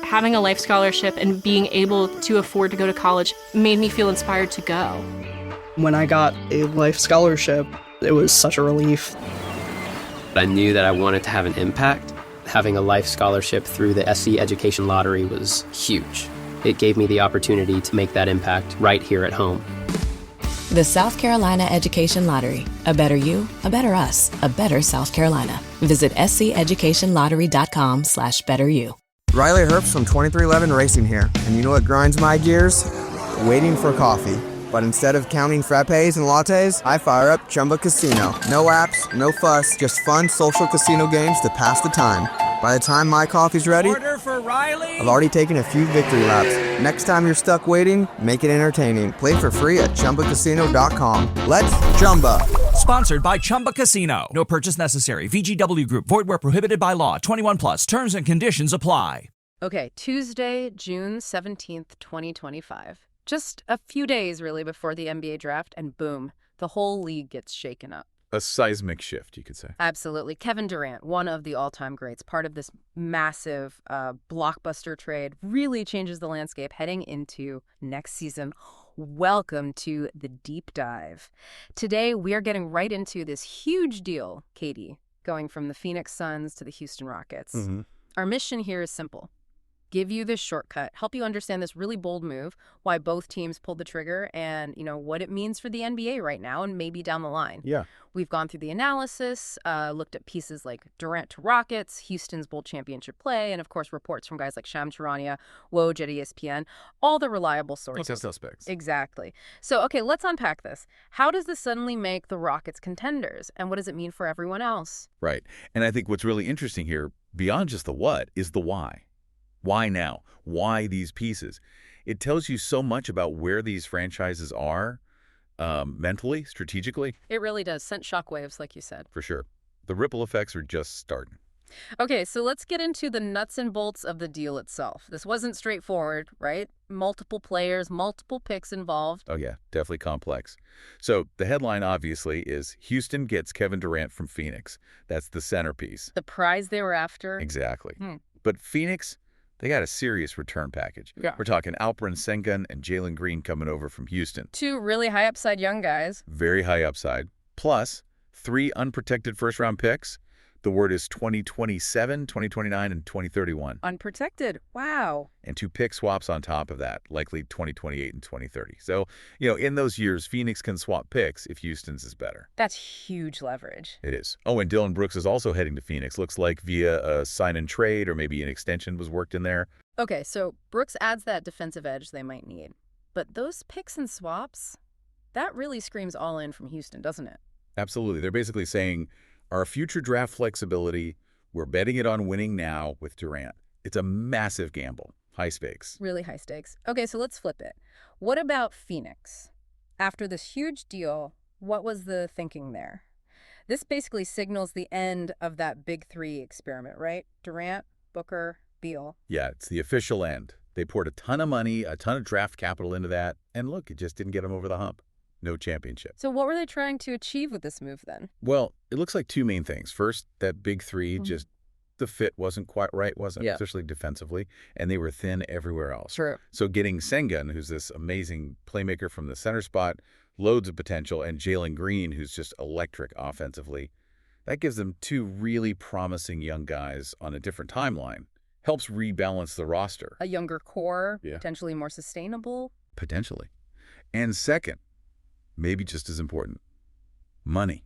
having a life scholarship and being able to afford to go to college made me feel inspired to go. When I got a life scholarship, it was such a relief. I knew that I wanted to have an impact. Having a life scholarship through the SC Education Lottery was huge. It gave me the opportunity to make that impact right here at home. The South Carolina Education Lottery. A better you, a better us, a better South Carolina. Visit sceducationlottery.com/betteryou. Riley Herbst from 2311 Racing here. And you know what grinds my gears? Waiting for coffee. But instead of counting frappes and lattes, I fire up Chumba Casino. No apps, no fuss, just fun social casino games to pass the time. By the time my coffee's ready, order for Riley. I've already taken a few victory laps. Next time you're stuck waiting, make it entertaining. Play for free at ChumbaCasino.com. Let's Chumba. Sponsored by Chumba Casino. No purchase necessary. VGW Group. Void where prohibited by law. 21 plus. Terms and conditions apply. Okay, Tuesday, June 17th, 2025. Just a few days, really, before the NBA draft, and boom, the whole league gets shaken up. A seismic shift, you could say. Absolutely. Kevin Durant, one of the all-time greats, part of this massive blockbuster trade, really changes the landscape heading into next season. Welcome to the Deep Dive. Today, we are getting right into this huge deal, Katie, going from the Phoenix Suns to the Houston Rockets. Mm-hmm. Our mission here is simple. Give you this shortcut, help you understand this really bold move, why both teams pulled the trigger, and what it means for the NBA right now and maybe down the line. Yeah. We've gone through the analysis, looked at pieces like Durant to Rockets, Houston's bowl championship play, and of course reports from guys like Shams Charania, Woj at ESPN, all the reliable sources. Test suspects. Exactly. So, okay, let's unpack this. How does this suddenly make the Rockets contenders, and what does it mean for everyone else? Right. And I think what's really interesting here, beyond just the what, is the why. Why now? Why these pieces? It tells you so much about where these franchises are mentally, strategically. It really does. Sent shockwaves, like you said. For sure. The ripple effects are just starting. Okay, so let's get into the nuts and bolts of the deal itself. This wasn't straightforward, right? Multiple players, multiple picks involved. Oh, yeah, definitely complex. So the headline, obviously, is Houston gets Kevin Durant from Phoenix. That's the centerpiece. The prize they were after. Exactly. But Phoenix, they got a serious return package. Yeah. We're talking Alperen Sengun and Jalen Green coming over from Houston. Two really high upside young guys. Very high upside. Plus 3 unprotected first-round picks. The word is 2027, 2029, and 2031. Unprotected. Wow. And 2 pick swaps on top of that, likely 2028 and 2030. So, in those years, Phoenix can swap picks if Houston's is better. That's huge leverage. It is. Oh, and Dylan Brooks is also heading to Phoenix. Looks like via a sign and trade or maybe an extension was worked in there. Okay, so Brooks adds that defensive edge they might need. But those picks and swaps, that really screams all in from Houston, doesn't it? Absolutely. They're basically saying, our future draft flexibility, we're betting it on winning now with Durant. It's a massive gamble. High stakes. Really high stakes. Okay, so let's flip it. What about Phoenix? After this huge deal, what was the thinking there? This basically signals the end of that big 3 experiment, right? Durant, Booker, Beal. Yeah, it's the official end. They poured a ton of money, a ton of draft capital into that, and look, it just didn't get them over the hump. No championship. So what were they trying to achieve with this move then? Well, it looks like 2 main things. First, that big 3, just the fit wasn't quite right, was it? Yeah. Especially defensively, and they were thin everywhere else. Sure. So getting Sengun, who's this amazing playmaker from the center spot, loads of potential, and Jalen Green, who's just electric offensively, that gives them 2 really promising young guys on a different timeline. Helps rebalance the roster. A younger core, potentially more sustainable? Potentially. And second, maybe just as important, money.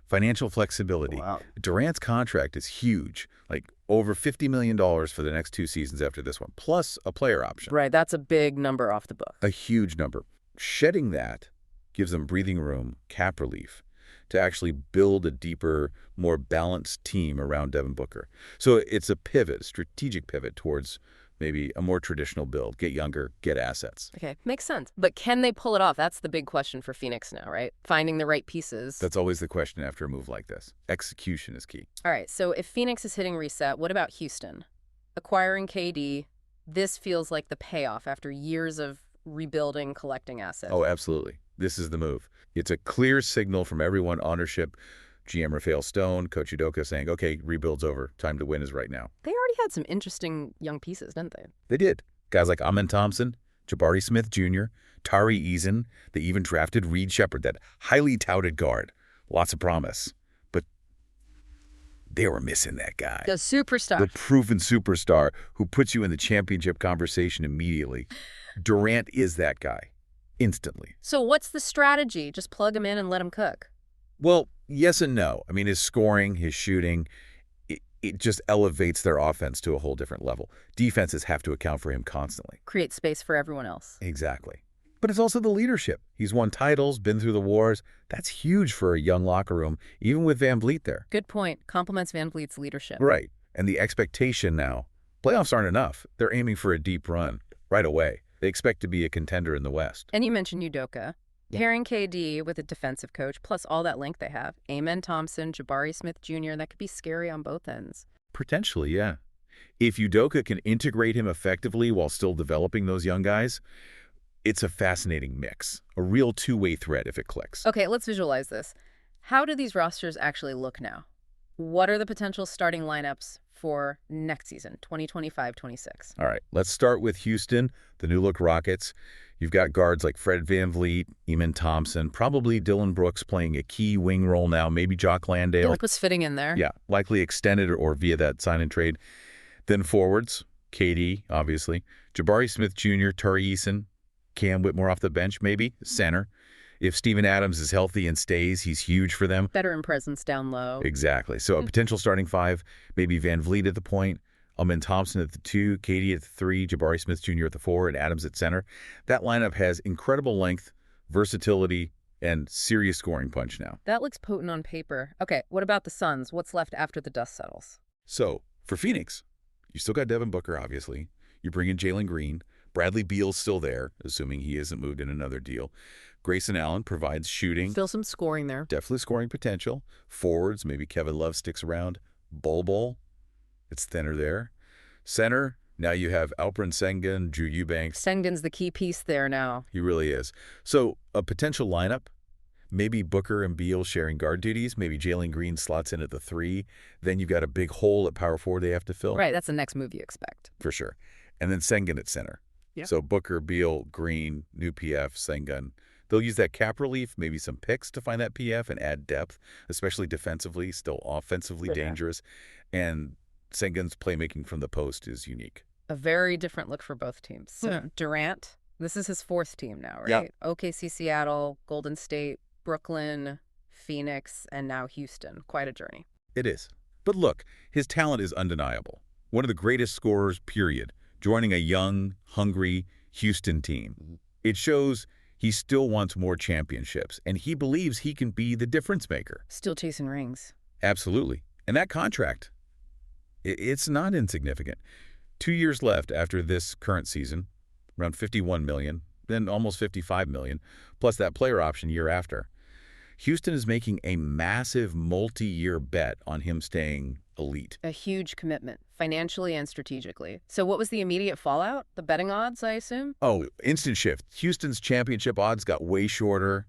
Financial flexibility. Wow. Durant's contract is huge, like over $50 million for the next 2 seasons after this one, plus a player option. Right, that's a big number off the book. A huge number. Shedding that gives them breathing room, cap relief, to actually build a deeper, more balanced team around Devin Booker. So it's a pivot, strategic pivot towards maybe a more traditional build, get younger, get assets. Okay, makes sense. But can they pull it off? That's the big question for Phoenix now, right? Finding the right pieces. That's always the question after a move like this. Execution is key. All right, so if Phoenix is hitting reset, what about Houston? Acquiring KD, this feels like the payoff after years of rebuilding, collecting assets. Oh, absolutely. This is the move. It's a clear signal from everyone, ownership, GM Rafael Stone, Coach Udoka saying, okay, rebuild's over. Time to win is right now. They already had some interesting young pieces, didn't they? They did. Guys like Amen Thompson, Jabari Smith Jr., Tari Eason. They even drafted Reed Shepard, that highly touted guard. Lots of promise. But they were missing that guy. The superstar. The proven superstar who puts you in the championship conversation immediately. Durant is that guy. Instantly. So what's the strategy? Just plug him in and let him cook? Well, yes and no. I mean, his scoring, his shooting, it just elevates their offense to a whole different level. Defenses have to account for him constantly. Create space for everyone else. Exactly. But it's also the leadership. He's won titles, been through the wars. That's huge for a young locker room, even with Van Vliet there. Good point. Complements Van Vliet's leadership. Right. And the expectation now, playoffs aren't enough. They're aiming for a deep run right away. They expect to be a contender in the West. And you mentioned Udoka. Pairing KD with a defensive coach, plus all that length they have. Amen Thompson, Jabari Smith Jr., that could be scary on both ends. Potentially, yeah. If Udoka can integrate him effectively while still developing those young guys, it's a fascinating mix. A real two-way thread if it clicks. Okay, let's visualize this. How do these rosters actually look now? What are the potential starting lineups for next season, 2025-26? All right, let's start with Houston, the new-look Rockets. You've got guards like Fred VanVleet, Amen Thompson, probably Dylan Brooks playing a key wing role now, maybe Jock Landale. Like what's fitting in there? Yeah, likely extended or via that sign and trade. Then forwards, KD, obviously, Jabari Smith Jr., Tari Eason, Cam Whitmore off the bench, maybe, center. If Steven Adams is healthy and stays, he's huge for them. Veteran presence down low. Exactly. So a potential starting five, maybe Van Vliet at the point, Amen Thompson at the 2, KD at the 3, Jabari Smith Jr. at the 4, and Adams at center. That lineup has incredible length, versatility, and serious scoring punch now. That looks potent on paper. Okay, what about the Suns? What's left after the dust settles? So for Phoenix, you still got Devin Booker, obviously. You bring in Jalen Green. Bradley Beal's still there, assuming he isn't moved in another deal. Grayson Allen provides shooting. Still some scoring there. Definitely scoring potential. Forwards, maybe Kevin Love sticks around. Bol, it's thinner there. Center, now you have Alperen Sengun, Drew Eubanks. Sengun's the key piece there now. He really is. So a potential lineup, maybe Booker and Beal sharing guard duties. Maybe Jalen Green slots in at the 3. Then you've got a big hole at power forward they have to fill. Right, that's the next move you expect. For sure. And then Sengun at center. Yeah. So Booker, Beal, Green, new PF, Sengun. They'll use that cap relief, maybe some picks to find that PF and add depth, especially defensively, still offensively dangerous. And Sengun's playmaking from the post is unique. A very different look for both teams. So Durant, this is his 4th team now, right? Yeah. OKC, Seattle, Golden State, Brooklyn, Phoenix, and now Houston. Quite a journey. It is. But look, his talent is undeniable. One of the greatest scorers, period, joining a young, hungry Houston team. It shows he still wants more championships, and he believes he can be the difference maker. Still chasing rings. Absolutely. And that contract, it's not insignificant. 2 years left after this current season, around $51 million, then almost $55 million, plus that player option year after. Houston is making a massive multi-year bet on him staying elite. A huge commitment, financially and strategically. So what was the immediate fallout? The betting odds, I assume? Oh, instant shift. Houston's championship odds got way shorter.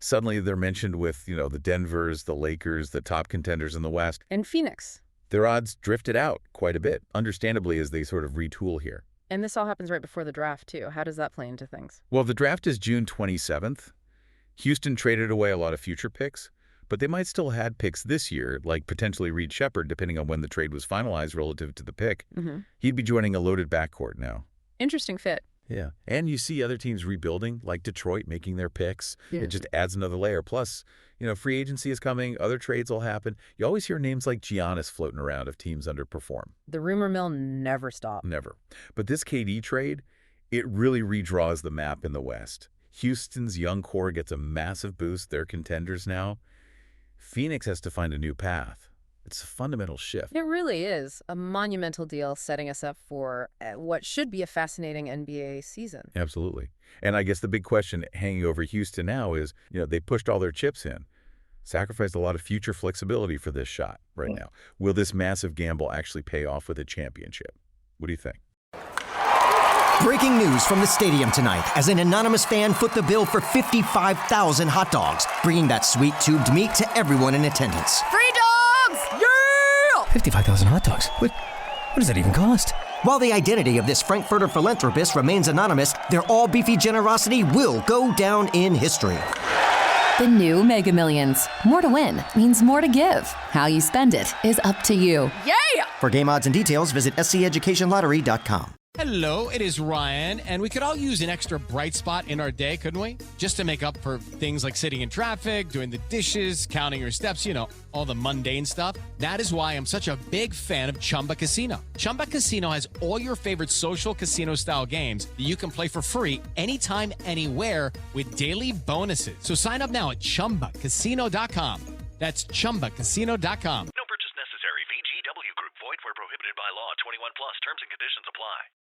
Suddenly they're mentioned with, the Denvers, the Lakers, the top contenders in the West. And Phoenix. Their odds drifted out quite a bit, understandably, as they sort of retool here. And this all happens right before the draft, too. How does that play into things? Well, the draft is June 27th. Houston traded away a lot of future picks, but they might still had picks this year, like potentially Reed Shepard, depending on when the trade was finalized relative to the pick. He'd be joining a loaded backcourt now. Interesting fit. Yeah. And you see other teams rebuilding, like Detroit making their picks. It just adds another layer. Plus, free agency is coming. Other trades will happen. You always hear names like Giannis floating around if teams underperform. The rumor mill never stops. Never. But this KD trade, it really redraws the map in the West. Houston's young core gets a massive boost. They're contenders now. Phoenix has to find a new path. It's a fundamental shift. It really is a monumental deal setting us up for what should be a fascinating NBA season. Absolutely. And I guess the big question hanging over Houston now is, they pushed all their chips in, sacrificed a lot of future flexibility for this shot right now. Will this massive gamble actually pay off with a championship? What do you think? Breaking news from the stadium tonight as an anonymous fan foot the bill for 55,000 hot dogs, bringing that sweet tubed meat to everyone in attendance. Free dogs! Yeah! 55,000 hot dogs? What does that even cost? While the identity of this Frankfurter philanthropist remains anonymous, their all-beefy generosity will go down in history. The new Mega Millions. More to win means more to give. How you spend it is up to you. Yeah! For game odds and details, visit SCEducationLottery.com. Hello, it is Ryan, and we could all use an extra bright spot in our day, couldn't we? Just to make up for things like sitting in traffic, doing the dishes, counting your steps, you know, all the mundane stuff. That is why I'm such a big fan of Chumba Casino. Chumba Casino has all your favorite social casino-style games that you can play for free anytime, anywhere with daily bonuses. So sign up now at ChumbaCasino.com. That's ChumbaCasino.com.